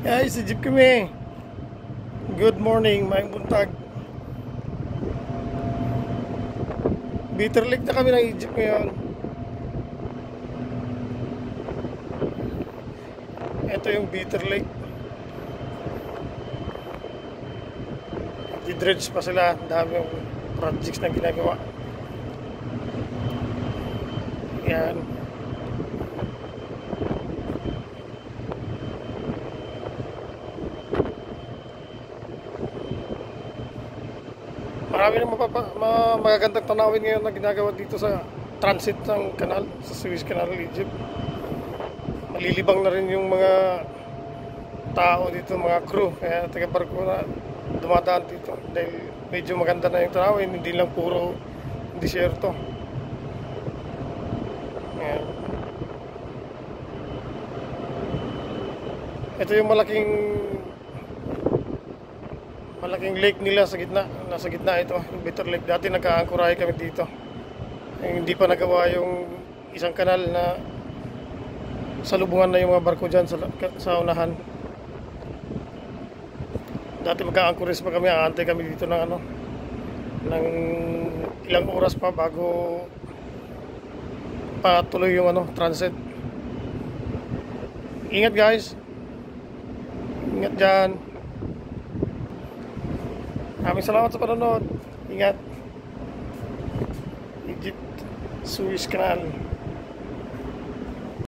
Guys, sa jeep kami. Good morning, may buntag. Bitter Lake na kami ng Egypt ngayon. Ito yung Bitter Lake. Di-dredge pa sila. Dami yung projects na ginagawa. Yan. Marami na magagandang tanawin ngayon na ginagawa dito sa transit ng kanal, sa Suez Canal, Egypt. Malilibang na rin yung mga tao dito, mga crew, kaya taga-barko na dumadaan dito dahil medyo maganda na yung tanawin, hindi lang puro disyerto. Ayan. Ito yung malaking lake nila sa gitna. Nasa gitna ito, yung Bitter Lake. Dati nagka-angkorahe kami dito. Hindi pa nagawa yung isang kanal na salubungan na yung mga barko dyan sa unahan. Dati magka-angkores pa kami, aantay kami dito ng ng ilang oras pa bago patuloy yung transit. Ingat guys. Ingat dyan. Maraming salamat sa panonood. Ingat. Egypt, Suez Canal.